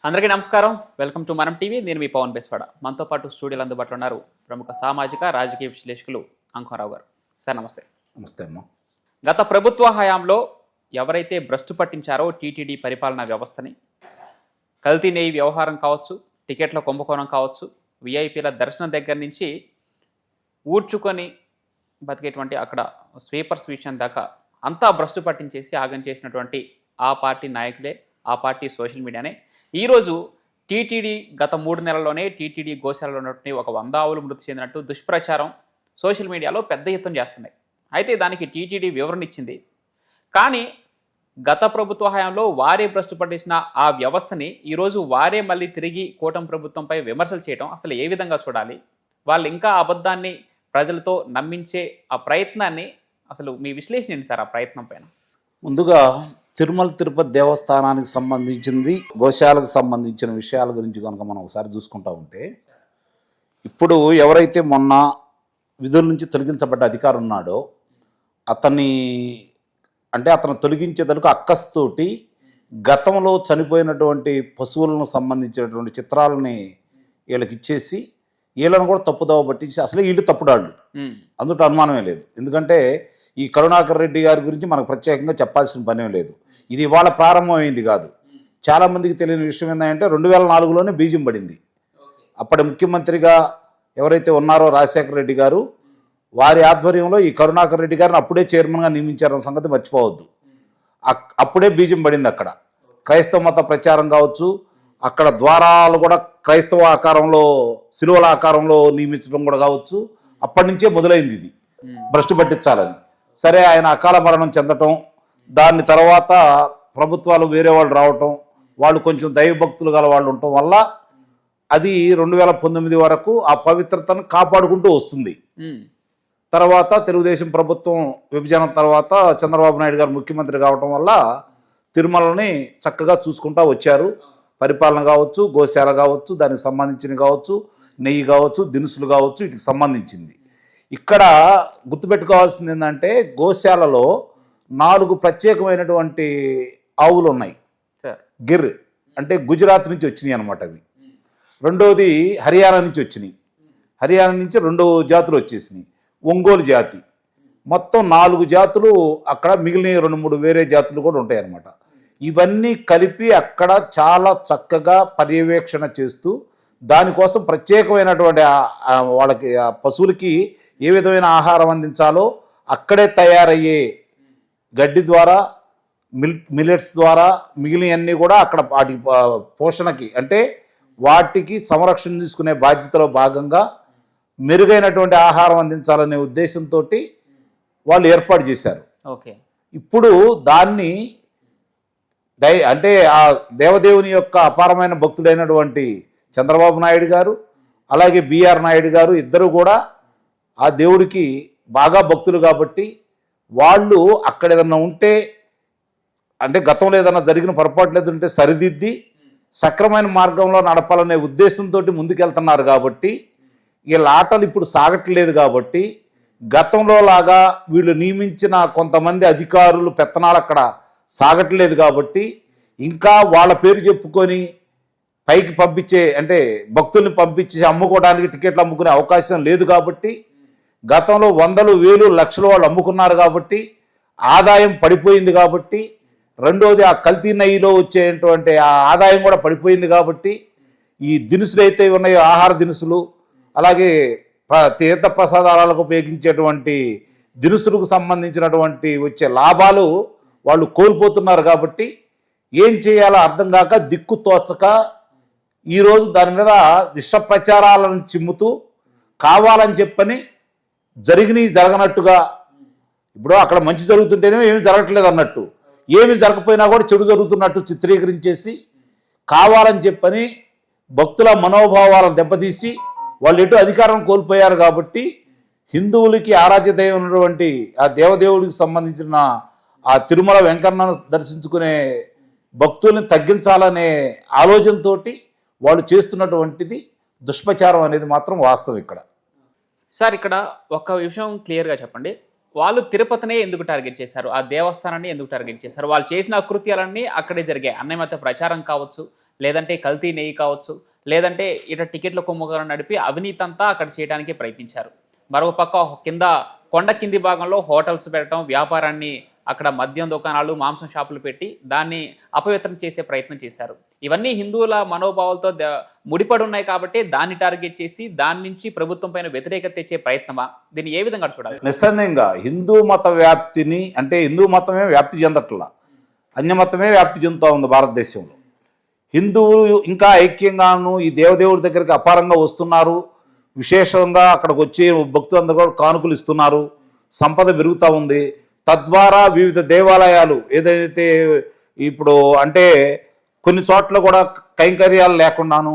అందరికీ నమస్కారం. Welcome to మనం టీవీ. నేను మీ పవన్ బెస్వాడ. మనతో పాటు స్టూడియోలో అందుబాటులో ఉన్నారు ప్రముఖ సామాజిక రాజకీయ విశ్లేషకులు అంకురావు గారు. సార్ నమస్తే. నమస్తే అమ్మ. గత ప్రభుత్వ హయాంలో ఎవరైతే భ్రష్టు పట్టించారో టీటీడీ పరిపాలనా వ్యవస్థని, కల్తీ నెయ్యి వ్యవహారం కావచ్చు, టికెట్ల కుంభకోణం కావచ్చు, విఐపీల దర్శనం దగ్గర నుంచి ఊడ్చుకొని బతికేటువంటి అక్కడ స్వీపర్స్ విషయం దాకా అంతా భ్రష్టు పట్టించేసి ఆగం చేసినటువంటి ఆ పార్టీ నాయకులే, ఆ పార్టీ సోషల్ మీడియానే ఈరోజు టీటీడీ గత 3 నెలల్లోనే టీటీడీ గోశాలలో ఉన్నటువంటి ఒక 100 ఆవులు మృతి చెందినట్టు దుష్ప్రచారం సోషల్ మీడియాలో పెద్ద ఎత్తున చేస్తున్నాయి. అయితే దానికి టీటీడీ వివరణ ఇచ్చింది. కానీ గత ప్రభుత్వ హయాంలో వారే భ్రష్టు పట్టించిన ఆ వ్యవస్థని ఈరోజు వారే మళ్ళీ తిరిగి కూటమి ప్రభుత్వంపై విమర్శలు చేయడం అసలు ఏ విధంగా చూడాలి? వాళ్ళు ఇంకా అబద్ధాన్ని ప్రజలతో నమ్మించే ఆ ప్రయత్నాన్ని అసలు మీ విశ్లేషణ ఏంటి సార్ ఆ ప్రయత్నం పైన? ముందుగా తిరుమల తిరుపతి దేవస్థానానికి సంబంధించింది, గోశాలకు సంబంధించిన విషయాల గురించి కనుక మనం ఒకసారి చూసుకుంటా ఉంటే, ఇప్పుడు ఎవరైతే మొన్న విధుల నుంచి తొలగించబడ్డ అధికారి ఉన్నాడో అతను తొలగించేందుకు అక్కస్తోటి గతంలో చనిపోయినటువంటి పశువులను సంబంధించినటువంటి చిత్రాలని వీళ్ళకి ఇచ్చేసి వీళ్ళను కూడా తప్పుదోవ పట్టించి అసలు వీళ్ళు తప్పుడాళ్ళు, అందులో అనుమానమే లేదు. ఎందుకంటే ఈ కరుణాకర్ రెడ్డి గారి గురించి మనకు ప్రత్యేకంగా చెప్పాల్సిన పనేం లేదు. ఇది ఇవాళ ప్రారంభమైంది కాదు. చాలామందికి తెలియని విషయం ఏంటంటే 2004లోనే బీజం పడింది. అప్పటి ముఖ్యమంత్రిగా ఎవరైతే ఉన్నారో రాజశేఖర రెడ్డి గారు, వారి ఆధ్వర్యంలో ఈ కరుణాకర్ రెడ్డి గారిని అప్పుడే చైర్మన్గా నియమించారన్న సంగతి మర్చిపోవద్దు. అప్పుడే బీజం పడింది. అక్కడ క్రైస్తవ మత ప్రచారం కావచ్చు, అక్కడ ద్వారాలు కూడా క్రైస్తవ ఆకారంలో, శిలువల ఆకారంలో నియమించడం కూడా కావచ్చు, అప్పటి నుంచే మొదలైంది ఇది భ్రష్టు పట్టించాలని. సరే, ఆయన అకాల మరణం చెందటం, దాని తర్వాత ప్రభుత్వాలు వేరే వాళ్ళు రావటం, వాళ్ళు కొంచెం దైవభక్తులు గల వాళ్ళు ఉండటం వల్ల అది 2019 వరకు ఆ పవిత్రతను కాపాడుకుంటూ వస్తుంది. తర్వాత తెలుగుదేశం ప్రభుత్వం విభజన తర్వాత చంద్రబాబు నాయుడు గారు ముఖ్యమంత్రి కావటం వల్ల తిరుమలని చక్కగా చూసుకుంటూ వచ్చారు. పరిపాలన కావచ్చు, గోశాల కావచ్చు, దానికి సంబంధించినవి కావచ్చు, నెయ్యి కావచ్చు, దినుసులు కావచ్చు, వీటికి సంబంధించింది. ఇక్కడ గుర్తుపెట్టుకోవాల్సింది ఏంటంటే, గోశాలలో 4 ప్రత్యేకమైనటువంటి ఆవులు ఉన్నాయి. గిర్ అంటే గుజరాత్ నుంచి వచ్చినాయి అన్నమాట అవి. రెండోది హర్యానా నుంచి వచ్చినాయి. హర్యానా నుంచి 2 జాతులు వచ్చేసినాయి. ఒంగోలు జాతి, మొత్తం 4 జాతులు. అక్కడ మిగిలిన 2-3 వేరే జాతులు కూడా ఉంటాయి అన్నమాట. ఇవన్నీ కలిపి అక్కడ చాలా చక్కగా పర్యవేక్షణ చేస్తూ దానికోసం ప్రత్యేకమైనటువంటి వాళ్ళకి పశువులకి ఏ విధమైన ఆహారం అందించాలో అక్కడే తయారయ్యే గడ్డి ద్వారా, మిల్లెట్స్ ద్వారా మిగిలినవన్నీ కూడా అక్కడ వాటి పోషణకి, అంటే వాటికి సంరక్షణ తీసుకునే బాధ్యతలో భాగంగా మెరుగైనటువంటి ఆహారం అందించాలనే ఉద్దేశంతో వాళ్ళు ఏర్పాటు చేశారు. ఓకే. ఇప్పుడు దాన్ని అంటే ఆ దేవదేవుని యొక్క అపారమైన భక్తుడైనటువంటి చంద్రబాబు నాయుడు గారు, అలాగే బిఆర్ నాయుడు గారు, ఇద్దరు కూడా ఆ దేవుడికి బాగా భక్తులు కాబట్టి వాళ్ళు అక్కడ ఏదన్నా ఉంటే, అంటే గతంలో ఏదన్నా జరిగిన పొరపాట్లు ఏదంటే సరిదిద్ది సక్రమైన మార్గంలో నడపాలనే ఉద్దేశంతో ముందుకెళ్తున్నారు. కాబట్టి వీళ్ళ ఆటలు ఇప్పుడు సాగట్లేదు. కాబట్టి గతంలో లాగా వీళ్ళు నియమించిన కొంతమంది అధికారులు పెత్తనాలు అక్కడ సాగట్లేదు. కాబట్టి ఇంకా వాళ్ళ పేరు చెప్పుకొని పైకి పంపించే, అంటే భక్తుల్ని పంపించి అమ్ముకోవడానికి టికెట్లు అమ్ముకునే అవకాశం లేదు. కాబట్టి గతంలో 100,000, 1,000, లక్షలు వాళ్ళు అమ్ముకున్నారు. కాబట్టి ఆదాయం పడిపోయింది. కాబట్టి రెండోది ఆ కల్తీ నెయ్యిలో వచ్చేటువంటి ఆ ఆదాయం కూడా పడిపోయింది. కాబట్టి ఈ దినుసులు అయితే ఉన్నాయో, ఆహార దినుసులు, అలాగే తీర్థ ప్రసాదాలకు ఉపయోగించేటువంటి దినుసులకు సంబంధించినటువంటి వచ్చే లాభాలు వాళ్ళు కోల్పోతున్నారు. కాబట్టి ఏం చేయాలో అర్థం కాక, దిక్కు తోచక ఈరోజు దాని మీద విష ప్రచారాలను చిమ్ముతూ కావాలని చెప్పని జరిగినవి జరగనట్టుగా, ఇప్పుడు అక్కడ మంచి జరుగుతుంటేనే ఏమి జరగట్లేదు అన్నట్టు, ఏమి జరగకపోయినా కూడా చెడు జరుగుతున్నట్టు చిత్రీకరించేసి కావాలని చెప్పని భక్తుల మనోభావాలను దెబ్బతీసి వాళ్ళు ఎటు అధికారం కోల్పోయారు. కాబట్టి హిందువులకి ఆరాధ్య దైవం ఉన్నటువంటి ఆ దేవదేవుడికి సంబంధించిన ఆ తిరుమల వెంకన్నను దర్శించుకునే భక్తుల్ని తగ్గించాలనే ఆలోచనతో వాళ్ళు చేస్తున్నటువంటిది దుష్ప్రచారం అనేది మాత్రం వాస్తవం. ఇక్కడ సార్, ఇక్కడ ఒక విషయం క్లియర్గా చెప్పండి. వాళ్ళు తిరుపతినే ఎందుకు టార్గెట్ చేశారు? ఆ దేవస్థానాన్ని ఎందుకు టార్గెట్ చేశారు? వాళ్ళు చేసిన అకృత్యాలన్నీ అక్కడే జరిగాయి. అన్నమత ప్రచారం కావచ్చు, లేదంటే కల్తీ నెయ్యి కావచ్చు, లేదంటే ఇట టికెట్ల కుంభకోణం నడిపి అవినీతి అంతా అక్కడ చేయడానికి ప్రయత్నించారు. మరో పక్క కింద కొండ కింది భాగంలో హోటల్స్ పెట్టడం, వ్యాపారాన్ని అక్కడ మద్యం దుకాణాలు, మాంసం షాపులు పెట్టి దాన్ని అపవిత్రం చేసే ప్రయత్నం చేశారు. ఇవన్నీ హిందువుల మనోభావాలతో ముడిపడి ఉన్నాయి కాబట్టి దాన్ని టార్గెట్ చేసి దాని నుంచి ప్రభుత్వం పైన వ్యతిరేకత తెచ్చే ప్రయత్నమా? దీన్ని ఏ విధంగా చూడాలి? నిస్సందేహంగా హిందూ మత వ్యాప్తిని, అంటే హిందూ మతమే వ్యాప్తి చెందట్లా, అన్యమతమే వ్యాప్తి చెందుతూ ఉంది భారతదేశంలో. హిందువులు ఇంకా ఐక్యంగాను ఈ దేవదేవుడి దగ్గరికి అపారంగా వస్తున్నారు. విశేషంగా అక్కడికి వచ్చి భక్తులందరూ కూడా కానుకలు ఇస్తున్నారు. సంపద పెరుగుతూ ఉంది. తద్వారా వివిధ దేవాలయాలు ఏదైతే ఇప్పుడు అంటే కొన్ని చోట్ల కూడా కైంకర్యాలు లేకుండాను,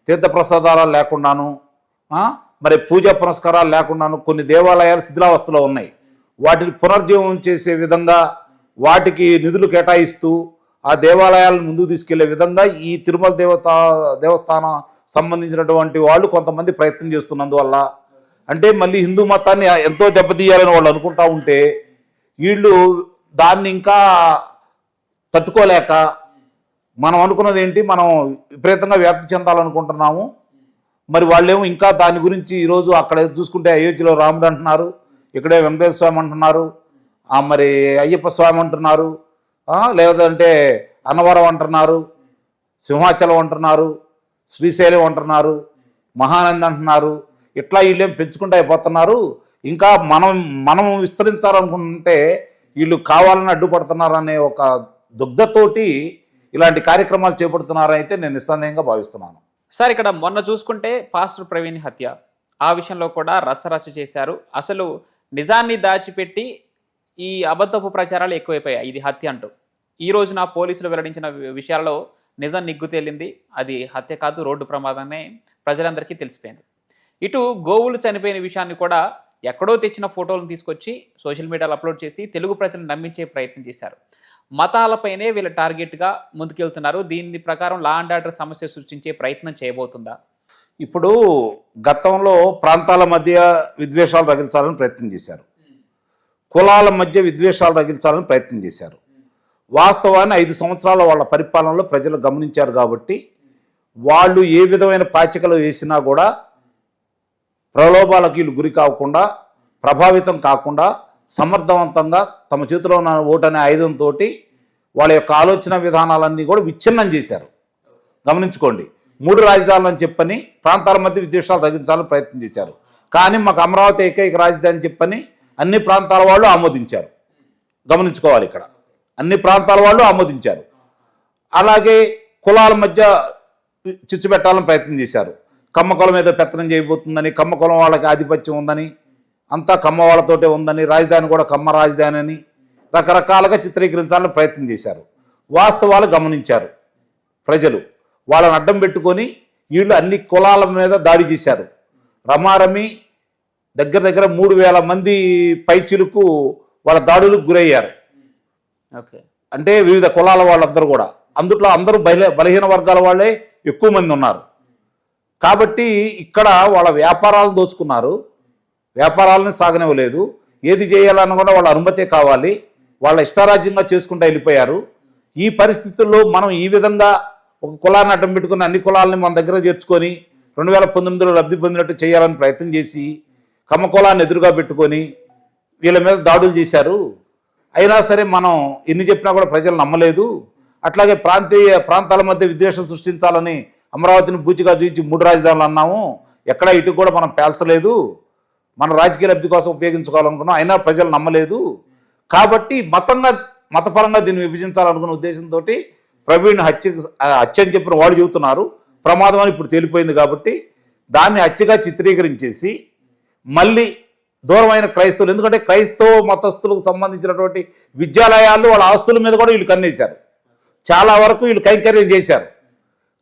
తీర్థప్రసాదాలు లేకుండాను, మరి పూజా పునస్కారాలు లేకుండాను కొన్ని దేవాలయాలు శిథిలావస్థలో ఉన్నాయి. వాటిని పునర్జీవం చేసే విధంగా వాటికి నిధులు కేటాయిస్తూ ఆ దేవాలయాలను ముందుకు తీసుకెళ్లే విధంగా ఈ తిరుమల దేవస్థానం సంబంధించినటువంటి వాళ్ళు కొంతమంది ప్రయత్నం చేస్తున్నందువల్ల, అంటే మళ్ళీ హిందూ మతాన్ని ఎంతో దెబ్బతీయాలని వాళ్ళు అనుకుంటా ఉంటే వీళ్ళు దాన్ని ఇంకా తట్టుకోలేక మనం అనుకున్నది ఏంటి, మనం విపరీతంగా వ్యాప్తి చెందాలనుకుంటున్నాము. మరి వాళ్ళేమో ఇంకా దాని గురించి ఈరోజు అక్కడ చూసుకుంటే అయోధ్యలో రాముడు అంటున్నారు, ఇక్కడే వెంకటేశ్వర స్వామి అంటున్నారు, మరి అయ్యప్ప స్వామి అంటున్నారు, లేదంటే అన్నవరం అంటున్నారు, సింహాచలం అంటున్నారు, శ్రీశైలం అంటున్నారు, మహానంది అంటున్నారు. ఇట్లా వీళ్ళేం పెంచుకుంటూ అయిపోతున్నారు. ఇంకా మనం విస్తరించాలనుకుంటే వీళ్ళు కావాలని అడ్డుపడుతున్నారనే ఒక దుగ్ధతోటి ఇలాంటి కార్యక్రమాలు చేపడుతున్నారని అయితే నేను నిస్సందేహంగా భావిస్తున్నాను. సార్, ఇక్కడ మొన్న చూసుకుంటే పాస్టర్ ప్రవీణ్ హత్య, ఆ విషయంలో కూడా రచ్చరచ్చ చేశారు. అసలు నిజాన్ని దాచిపెట్టి ఈ అబద్ధపు ప్రచారాలు ఎక్కువైపోయాయి, ఇది హత్య అంటూ. ఈ రోజున పోలీసులు వెల్లడించిన విషయాల్లో నిజం నిగ్గు తేలింది. అది హత్య కాదు, రోడ్డు ప్రమాదమే ప్రజలందరికీ తెలిసిపోయింది. ఇటు గోవులు చనిపోయిన విషయాన్ని కూడా ఎక్కడో తెచ్చిన ఫోటోలను తీసుకొచ్చి సోషల్ మీడియాలో అప్లోడ్ చేసి తెలుగు ప్రజలను నమ్మించే ప్రయత్నం చేశారు. మతాలపైనే వీళ్ళ టార్గెట్గా ముందుకెళ్తున్నారు. దీని ప్రకారం లా అండ్ ఆర్డర్ సమస్య సృష్టించే ప్రయత్నం చేయబోతుందా? ఇప్పుడు గతంలో ప్రాంతాల మధ్య విద్వేషాలు రగిల్చాలని ప్రయత్నం చేశారు, కులాల మధ్య విద్వేషాలు రగిల్చాలని ప్రయత్నం చేశారు. వాస్తవాన్ని 5 సంవత్సరాల వాళ్ళ పరిపాలనలో ప్రజలు గమనించారు కాబట్టి వాళ్ళు ఏ విధమైన పాచికలు వేసినా కూడా ప్రలోభాలకు వీళ్ళు గురి కాకుండా, ప్రభావితం కాకుండా సమర్థవంతంగా తమ చేతిలో ఉన్న ఓటు అనే ఆయుధంతో వాళ్ళ యొక్క ఆలోచన విధానాలన్నీ కూడా విచ్ఛిన్నం చేశారు. గమనించుకోండి, 3 రాజధానులు అని చెప్పని ప్రాంతాల మధ్య విద్వేషాలు తగ్గించాలని ప్రయత్నం చేశారు. కానీ మాకు అమరావతి ఏకైక రాజధాని చెప్పని అన్ని ప్రాంతాల వాళ్ళు ఆమోదించారు. గమనించుకోవాలి, ఇక్కడ అన్ని ప్రాంతాల వాళ్ళు ఆమోదించారు. అలాగే కులాల మధ్య చిచ్చు పెట్టాలని ప్రయత్నం చేశారు. కమ్మ కులం మీద పెత్తనం చేయబోతుందని, కమ్మ కులం వాళ్ళకి ఆధిపత్యం ఉందని, అంతా కమ్మ వాళ్ళతోటే ఉందని, రాజధాని కూడా కమ్మ రాజధాని అని రకరకాలుగా చిత్రీకరించాలని ప్రయత్నం చేశారు. వాస్తవాలు గమనించారు ప్రజలు. వాళ్ళని అడ్డం పెట్టుకొని వీళ్ళు అన్ని కులాల మీద దాడి చేశారు. రమారమి దగ్గర 3,000 మంది పైచిలకు వాళ్ళ దాడులకు గురయ్యారు. అంటే వివిధ కులాల వాళ్ళందరూ కూడా, అందుట్లో అందరూ బలహీన వర్గాల వాళ్ళే ఎక్కువ మంది ఉన్నారు. కాబట్టి ఇక్కడ వాళ్ళ వ్యాపారాలను దోచుకున్నారు, వ్యాపారాలని సాగనివ్వలేదు. ఏది చేయాలన్నా కూడా వాళ్ళ అనుమతే కావాలి, వాళ్ళ ఇష్టారాజ్యంగా చేసుకుంటూ వెళ్ళిపోయారు. ఈ పరిస్థితుల్లో మనం ఈ విధంగా ఒక కులాన్ని అడ్డం పెట్టుకుని అన్ని కులాలని మన దగ్గర చేర్చుకొని 2019లో లబ్ధి పొందినట్టు చేయాలని ప్రయత్నం చేసి కమ్మ కులాన్ని ఎదురుగా పెట్టుకొని వీళ్ళ మీద దాడులు చేశారు. అయినా సరే మనం ఎన్ని చెప్పినా కూడా ప్రజలు నమ్మలేదు. అట్లాగే ప్రాంతాల మధ్య విద్వేషం సృష్టించాలని అమరావతిని బూచిగా చూపించి 3 రాజధానులు అన్నాము, ఎక్కడ ఇటు కూడా మనం పేల్చలేదు, మన రాజకీయ లబ్ధి కోసం ఉపయోగించుకోవాలనుకున్నాం, అయినా ప్రజలు నమ్మలేదు. కాబట్టి మతపరంగా దీన్ని విభజించాలనుకున్న ఉద్దేశంతో ప్రవీణ్ హత్య అని చెప్పిన వాళ్ళు చెబుతున్నారు. ప్రమాదం అని ఇప్పుడు తేలిపోయింది కాబట్టి దాన్ని హత్యగా చిత్రీకరించేసి మళ్ళీ దూరమైన క్రైస్తవులు, ఎందుకంటే క్రైస్తవ మతస్థులకు సంబంధించినటువంటి విద్యాలయాలు వాళ్ళ ఆస్తుల మీద కూడా వీళ్ళు కన్నేశారు. చాలా వరకు వీళ్ళు కైంకర్యం చేశారు.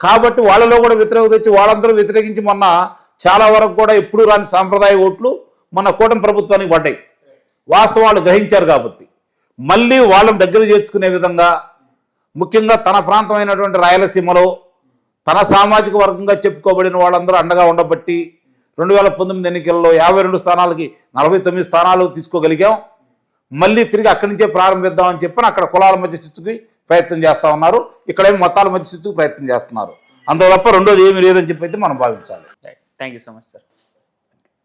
కాబట్టి వాళ్ళలో కూడా వ్యతిరేకత వచ్చి వాళ్ళందరూ వ్యతిరేకించి మొన్న చాలా వరకు కూడా ఎప్పుడు రాని సాంప్రదాయ ఓట్లు మన కూటమి ప్రభుత్వానికి పడ్డాయి. వాస్తవాలు గ్రహించారు కాబట్టి మళ్ళీ వాళ్ళని దగ్గర చేర్చుకునే విధంగా, ముఖ్యంగా తన ప్రాంతమైనటువంటి రాయలసీమలో తన సామాజిక వర్గంగా చెప్పుకోబడిన వాళ్ళందరూ అండగా ఉండబట్టి 2019 ఎన్నికల్లో 52 స్థానాలకి 49 స్థానాలు తీసుకోగలిగాం. మళ్ళీ తిరిగి అక్కడి నుంచే ప్రారంభిద్దామని చెప్పని అక్కడ కులాల మధ్య చిచ్చుకి ప్రయత్నం చేస్తూ ఉన్నారు, ఇక్కడేమో మతాల మధ్య చిచ్చుకు ప్రయత్నం చేస్తున్నారు. అందులో తప్ప రెండోది ఏమీ లేదని చెప్పి అయితే మనం భావించాలి. Thank you so much sir.